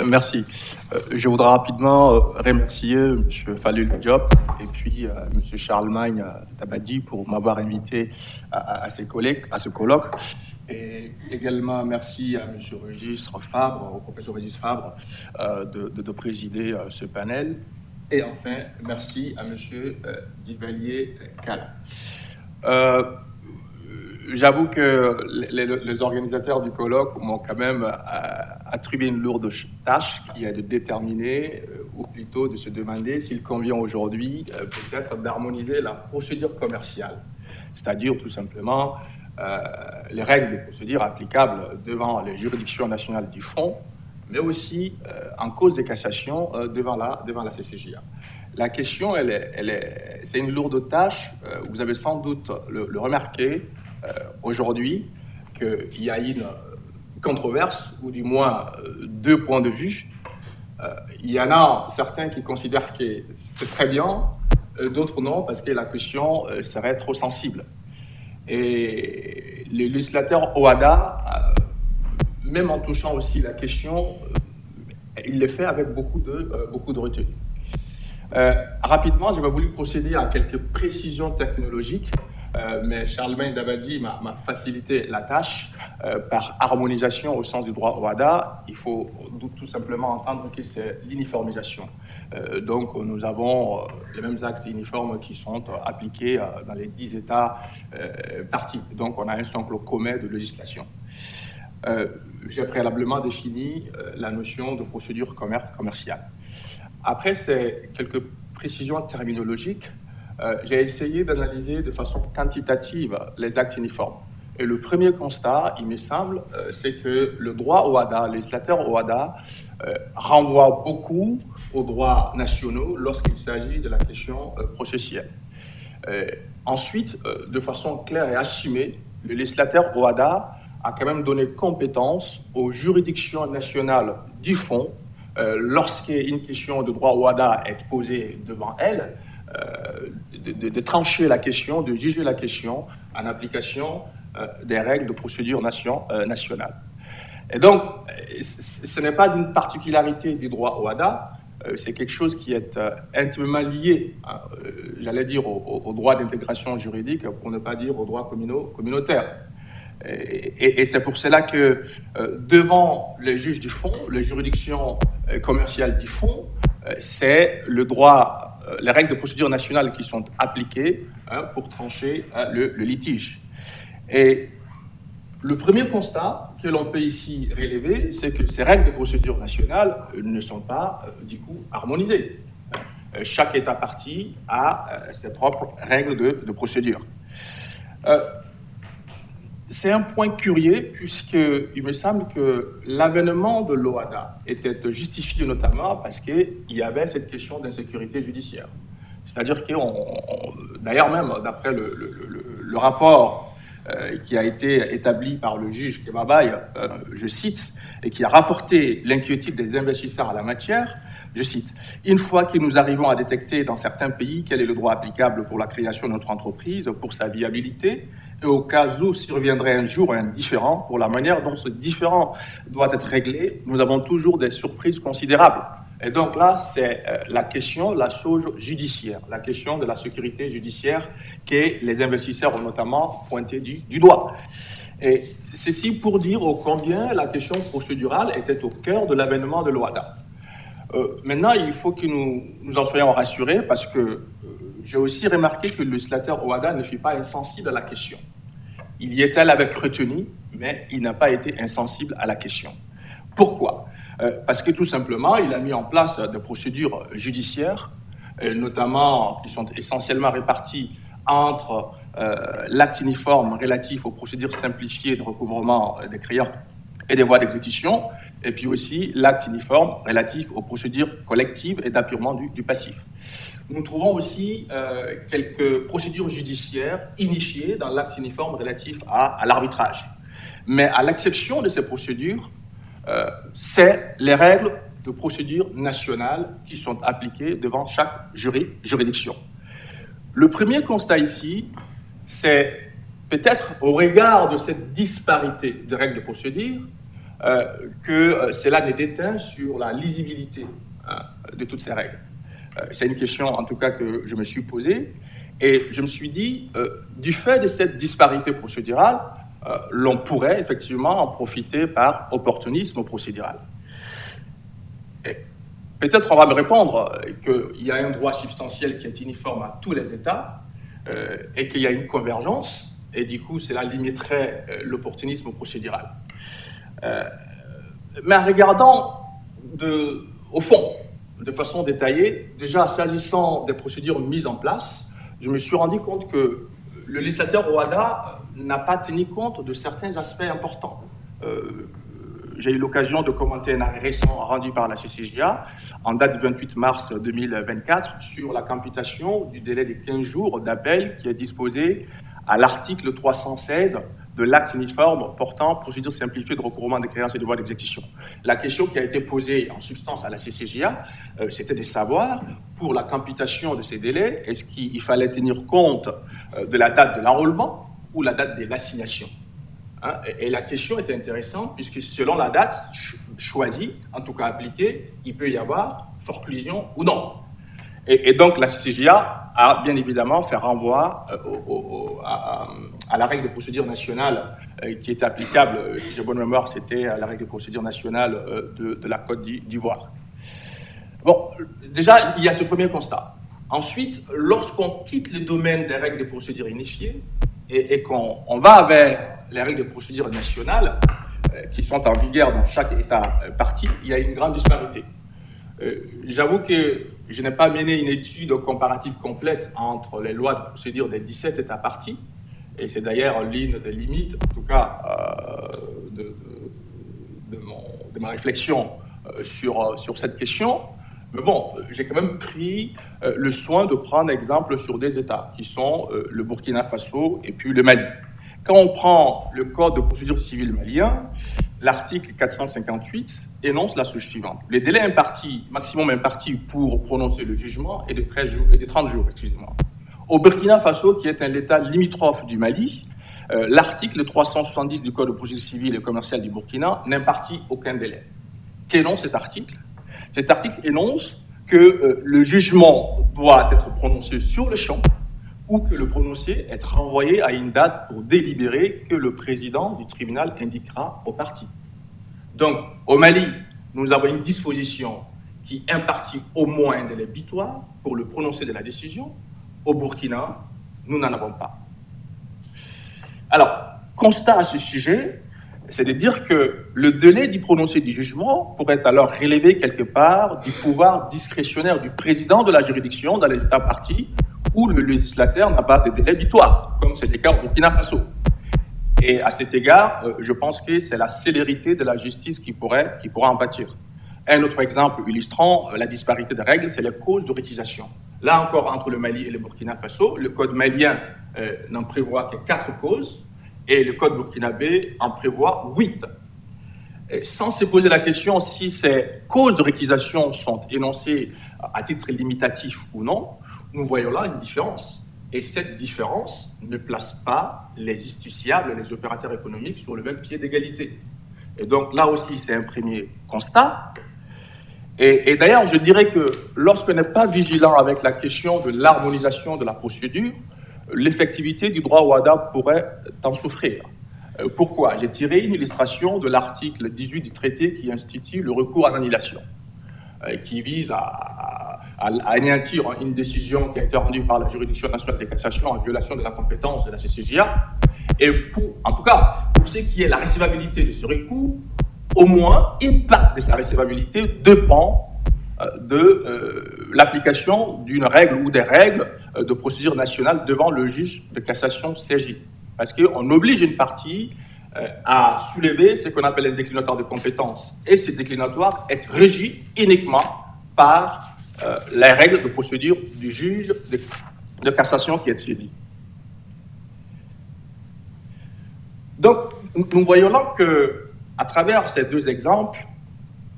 Merci. Je voudrais rapidement remercier M. Fallu Diop et puis M. Charlemagne Tabadji pour m'avoir invité à ce colloque. Et également merci à M. Registre Fabre, au professeur Registre Fabre, de présider ce panel. Et enfin, merci à M. Duvalier-Cala. J'avoue que les organisateurs du colloque m'ont quand même attribué une lourde tâche qui est de déterminer, ou plutôt de se demander s'il convient aujourd'hui peut-être d'harmoniser la procédure commerciale, c'est-à-dire tout simplement les règles de procédure applicables devant les juridictions nationales du fonds, mais aussi en cause de cassation devant la CCJA. La question, c'est une lourde tâche. Vous avez sans doute le remarqué aujourd'hui qu'il y a une controverse, ou du moins deux points de vue. Il y en a certains qui considèrent que ce serait bien, d'autres non, parce que la question serait trop sensible. Et le législateur OHADA, même en touchant aussi la question, il le fait avec beaucoup de retenue. Rapidement, j'avais voulu procéder à quelques précisions technologiques, mais Charlemagne Tabadji m'a facilité la tâche par harmonisation au sens du droit OHADA. Il faut tout simplement entendre que c'est l'uniformisation. Donc, nous avons les mêmes actes uniformes qui sont appliqués dans les 10 États parties. Donc, on a un socle commun de législation. J'ai préalablement défini la notion de procédure commerciale. Après ces quelques précisions terminologiques, j'ai essayé d'analyser de façon quantitative les actes uniformes. Et le premier constat, il me semble, c'est que le droit OHADA, le législateur OHADA, renvoie beaucoup aux droits nationaux lorsqu'il s'agit de la question processuelle. Ensuite, de façon claire et assumée, le législateur OHADA a quand même donné compétence aux juridictions nationales du fonds lorsqu'une question de droit OHADA est posée devant elles, de trancher la question, de juger la question en application des règles de procédure nationale. Et donc, ce n'est pas une particularité du droit OHADA, c'est quelque chose qui est intimement lié, j'allais dire, au droit d'intégration juridique, pour ne pas dire au droit communautaire. Et c'est pour cela que devant les juges du fonds, les juridictions commerciales du fonds, c'est le droit, les règles de procédure nationale qui sont appliquées pour trancher le litige. Et le premier constat que l'on peut ici relever, c'est que ces règles de procédure nationale ne sont pas du coup harmonisées. Chaque État partie a ses propres règles de procédure. C'est un point curieux puisqu'il me semble que l'avènement de l'OHADA était justifié notamment parce qu'il y avait cette question d'insécurité judiciaire. C'est-à-dire que, d'ailleurs même d'après le rapport qui a été établi par le juge Kebabaye, je cite, et qui a rapporté l'inquiétude des investisseurs à la matière, je cite, « Une fois que nous arrivons à détecter dans certains pays quel est le droit applicable pour la création de notre entreprise, pour sa viabilité, et au cas où surviendrait un jour un différend, pour la manière dont ce différend doit être réglé, nous avons toujours des surprises considérables. » Et donc là, c'est la question, la chose judiciaire, la question de la sécurité judiciaire que les investisseurs ont notamment pointé du doigt. Et ceci pour dire ô combien la question procédurale était au cœur de l'avènement de l'OHADA. Maintenant, il faut que nous en soyons rassurés parce que j'ai aussi remarqué que le législateur OHADA ne fut pas insensible à la question. Il y était avec retenue, mais il n'a pas été insensible à la question. Pourquoi ? Parce que tout simplement, il a mis en place des procédures judiciaires, notamment qui sont essentiellement réparties entre l'acte uniforme relatif aux procédures simplifiées de recouvrement des créances et des voies d'exécution, et puis aussi l'acte uniforme relatif aux procédures collectives et d'appurement du passif. Nous trouvons aussi quelques procédures judiciaires initiées dans l'acte uniforme relatif à l'arbitrage. Mais à l'exception de ces procédures, c'est les règles de procédure nationale qui sont appliquées devant chaque juridiction. Le premier constat ici, c'est peut-être au regard de cette disparité de règles de procédure, que cela n'est déteint sur la lisibilité de toutes ces règles. C'est une question, en tout cas, que je me suis posée. Et je me suis dit, du fait de cette disparité procédurale, l'on pourrait effectivement en profiter par opportunisme procédural. Peut-être on va me répondre qu'il y a un droit substantiel qui est uniforme à tous les États et qu'il y a une convergence, et du coup, cela limiterait l'opportunisme procédural. Mais en regardant au fond, de façon détaillée, déjà s'agissant des procédures mises en place, je me suis rendu compte que le législateur Ouada n'a pas tenu compte de certains aspects importants. J'ai eu l'occasion de commenter un arrêt récent rendu par la CCJA en date du 28 mars 2024 sur la computation du délai de 15 jours d'appel qui est disposé à l'article 316 de l'acte uniforme portant procédure simplifiée de recouvrement des créances et de voies d'exécution. La question qui a été posée en substance à la CCJA, c'était de savoir, pour la computation de ces délais, est-ce qu'il fallait tenir compte de la date de l'enrôlement ou la date de l'assignation. Et la question était intéressante puisque selon la date choisie, en tout cas appliquée, il peut y avoir forclusion ou non. Et donc la CCJA a bien évidemment fait renvoi à la règle de procédure nationale qui était applicable, si j'ai bonne mémoire, c'était la règle de procédure nationale de la Côte d'Ivoire. Bon, déjà, il y a ce premier constat. Ensuite, lorsqu'on quitte le domaine des règles de procédure unifiées et qu'on va vers les règles de procédure nationales qui sont en vigueur dans chaque État partie, il y a une grande disparité. J'avoue que je n'ai pas mené une étude comparative complète entre les lois de procédure des 17 États parties, et c'est d'ailleurs l'une des limites, en tout cas, de ma réflexion sur cette question. Mais bon, j'ai quand même pris le soin de prendre exemple sur des États qui sont le Burkina Faso et puis le Mali. Quand on prend le Code de procédure civile malien, l'article 458 énonce la chose suivante. Les délais maximum impartis pour prononcer le jugement est de 30 jours. Excusez-moi. Au Burkina Faso, qui est un État limitrophe du Mali, l'article 370 du Code de procédure civile et commerciale du Burkina n'impartit aucun délai. Qu'énonce cet article ? Cet article énonce que le jugement doit être prononcé sur le champ ou que le prononcé est renvoyé à une date pour délibérer que le président du tribunal indiquera aux parties. Donc, au Mali, nous avons une disposition qui impartit au moins un délai butoir pour le prononcé de la décision. Au Burkina, nous n'en avons pas. Alors, constat à ce sujet, c'est de dire que le délai du prononcé du jugement pourrait alors relever quelque part du pouvoir discrétionnaire du président de la juridiction dans les États parties où le législateur n'a pas de délai butoir, comme c'est le cas au Burkina Faso. Et à cet égard, je pense que c'est la célérité de la justice qui pourra en pâtir. Un autre exemple illustrant la disparité des règles, c'est les causes de réquisition. Là encore, entre le Mali et le Burkina Faso, le code malien n'en prévoit que 4 causes et le code burkinabé en prévoit 8. Et sans se poser la question si ces causes de réquisition sont énoncées à titre limitatif ou non, nous voyons là une différence. Et cette différence ne place pas les justiciables, les opérateurs économiques sur le même pied d'égalité. Et donc là aussi, c'est un premier constat. Et d'ailleurs, je dirais que lorsqu'on n'est pas vigilant avec la question de l'harmonisation de la procédure, l'effectivité du droit Ouada pourrait en souffrir. Pourquoi ? J'ai tiré une illustration de l'article 18 du traité qui institue le recours en annulation, qui vise à anéantir une décision qui a été rendue par la juridiction nationale de cassation en violation de la compétence de la CCJA. Et en tout cas, pour ce qui est la recevabilité de ce recours, au moins une part de sa recevabilité dépend de l'application d'une règle ou des règles de procédure nationale devant le juge de cassation CJ. Parce qu'on oblige une partie à soulever ce qu'on appelle un déclinatoire de compétences. Et ce déclinatoire est régi uniquement par les règles de procédure du juge de cassation qui est saisi. Donc, nous voyons là qu'à travers ces deux exemples,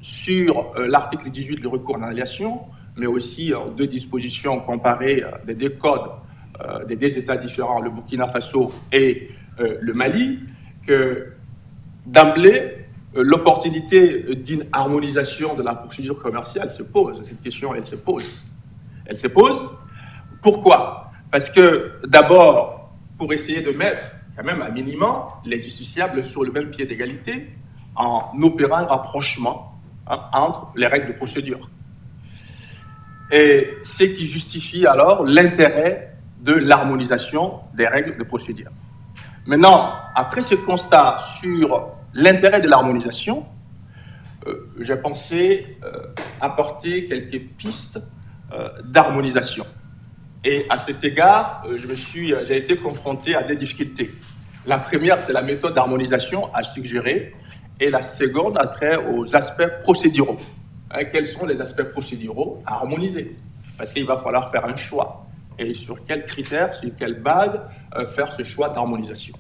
sur l'article 18, le recours en annulation, mais aussi deux dispositions comparées des deux codes des deux États différents, le Burkina Faso et le Mali, que d'emblée, l'opportunité d'une harmonisation de la procédure commerciale se pose. Cette question, elle se pose. Elle se pose. Pourquoi? Parce que, d'abord, pour essayer de mettre, quand même, un minimum, les justiciables sur le même pied d'égalité, en opérant un rapprochement entre les règles de procédure. Et ce qui justifie alors l'intérêt de l'harmonisation des règles de procédure. Maintenant, après ce constat sur l'intérêt de l'harmonisation, j'ai pensé apporter quelques pistes d'harmonisation. Et à cet égard, j'ai été confronté à des difficultés. La première, c'est la méthode d'harmonisation à suggérer, et la seconde a trait aux aspects procéduraux. Quels sont les aspects procéduraux à harmoniser? Parce qu'il va falloir faire un choix. Et sur quels critères, sur quelle base faire ce choix d'harmonisation?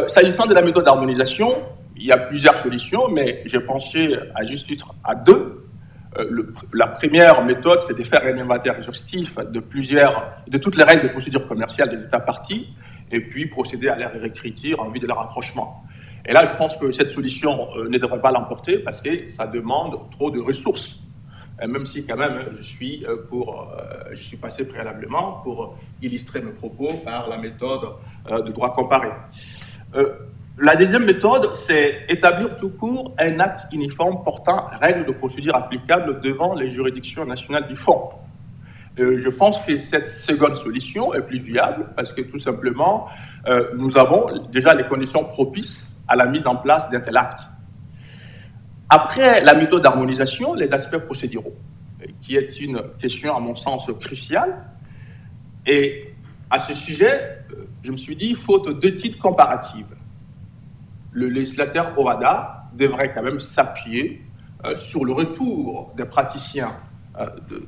S'agissant de la méthode d'harmonisation, il y a plusieurs solutions, mais j'ai pensé à juste titre à deux. La première méthode, c'est de faire un inventaire exhaustif de toutes les règles de procédure commerciale des États parties, et puis procéder à leur réécriture en vue de leur rapprochement. Et là, je pense que cette solution ne devrait pas l'emporter parce que ça demande trop de ressources. Et même si quand même je suis passé préalablement pour illustrer mes propos par la méthode de droit comparé. La deuxième méthode, c'est établir tout court un acte uniforme portant règles de procédure applicables devant les juridictions nationales du fond. Je pense que cette seconde solution est plus viable parce que tout simplement, nous avons déjà les conditions propices à la mise en place d'un tel acte. Après la méthode d'harmonisation, les aspects procéduraux, qui est une question à mon sens cruciale. Et à ce sujet, je me suis dit, faute de titres comparatifs, le législateur OHADA devrait quand même s'appuyer sur le retour des praticiens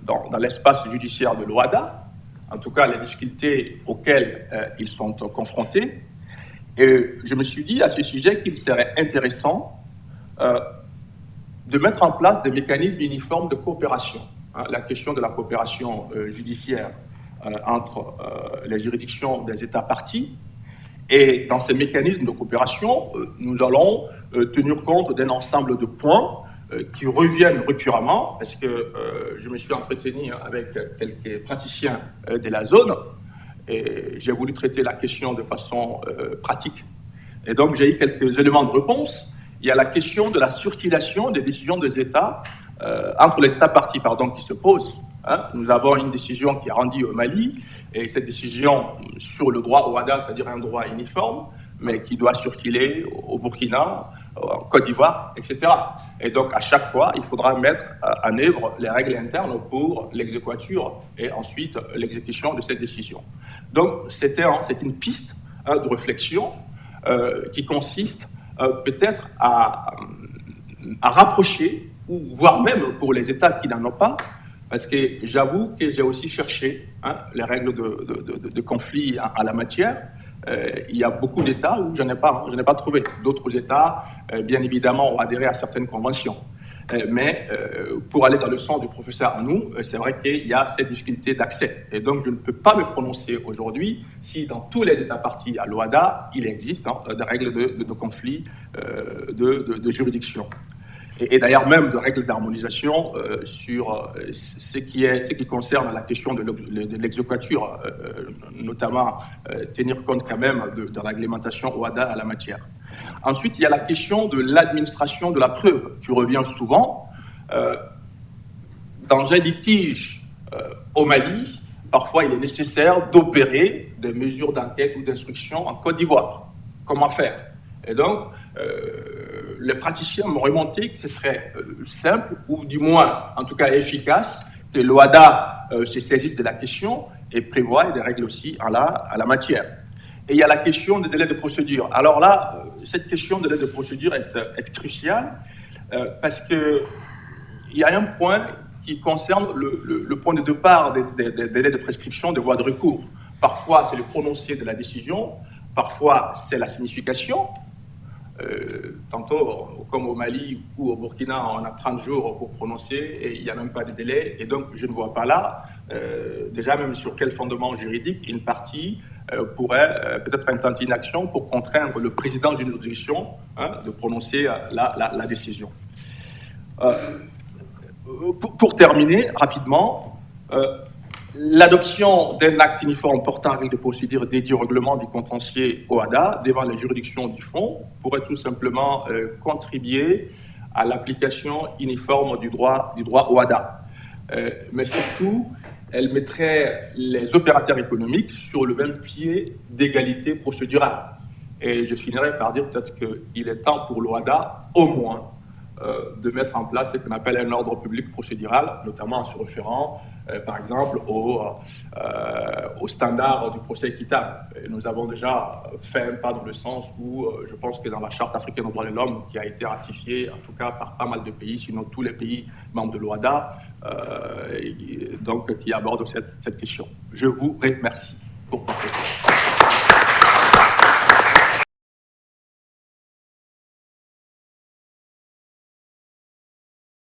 dans l'espace judiciaire de l'OHADA, en tout cas les difficultés auxquelles ils sont confrontés. Et je me suis dit à ce sujet qu'il serait intéressant de mettre en place des mécanismes uniformes de coopération. La question de la coopération judiciaire entre les juridictions des États parties. Et dans ces mécanismes de coopération, nous allons tenir compte d'un ensemble de points qui reviennent récurremment, parce que je me suis entretenu avec quelques praticiens de la zone, et j'ai voulu traiter la question de façon pratique. Et donc, j'ai eu quelques éléments de réponse. Il y a la question de la circulation des décisions des États, entre les États parties, qui se pose. Nous avons une décision qui est rendue au Mali, et cette décision sur le droit OHADA, c'est-à-dire un droit uniforme, mais qui doit circuler au Burkina, en Côte d'Ivoire, etc. Et donc, à chaque fois, il faudra mettre en œuvre les règles internes pour l'exéquature et ensuite l'exécution de cette décision. Donc, c'est une piste de réflexion qui consiste peut-être à rapprocher, ou voire même pour les États qui n'en ont pas, parce que j'avoue que j'ai aussi cherché les règles de conflit en la matière. Il y a beaucoup d'États où je n'ai pas trouvé. D'autres États, bien évidemment, ont adhéré à certaines conventions. Mais pour aller dans le sens du professeur Anou, c'est vrai qu'il y a cette difficulté d'accès. Et donc, je ne peux pas me prononcer aujourd'hui si dans tous les États parties à l'OHADA, il existe des règles de conflit de juridiction. Et d'ailleurs même de règles d'harmonisation sur ce qui concerne la question de l'exéquature, notamment tenir compte quand même de la réglementation OHADA à la matière. Ensuite, il y a la question de l'administration de la preuve qui revient souvent. Dans un litige au Mali, parfois il est nécessaire d'opérer des mesures d'enquête ou d'instruction en Côte d'Ivoire. Comment faire? Et donc, les praticiens m'ont remonté que ce serait simple, ou du moins, en tout cas efficace, que l'OHADA se saisisse de la question et prévoie des règles aussi à la matière. Et il y a la question des délais de procédure. Alors là, cette question de délai de procédure est cruciale parce qu'il y a un point qui concerne le point de départ des délais de prescription des voies de recours. Parfois, c'est le prononcé de la décision, parfois, c'est la signification. Tantôt, comme au Mali ou au Burkina, on a 30 jours pour prononcer et il n'y a même pas de délai. Et donc, je ne vois pas là, déjà même sur quel fondement juridique, une partie pourrait peut-être intenter une action pour contraindre le président d'une juridiction de prononcer la décision. Pour terminer rapidement, l'adoption d'un acte uniforme portant règle de procédure dédié au règlement du contentieux OHADA devant les juridictions du fonds pourrait tout simplement contribuer à l'application uniforme du droit OHADA. Mais surtout, elle mettrait les opérateurs économiques sur le même pied d'égalité procédurale. Et je finirai par dire peut-être qu'il est temps pour l'OHADA, au moins, de mettre en place ce qu'on appelle un ordre public procédural, notamment en se référant, par exemple, aux standards du procès équitable. Et nous avons déjà fait un pas dans le sens où je pense que dans la Charte africaine des droits de l'homme, qui a été ratifiée, en tout cas par pas mal de pays, sinon tous les pays membres de l'OHADA, donc qui aborde cette question. Je vous remercie pour votre attention.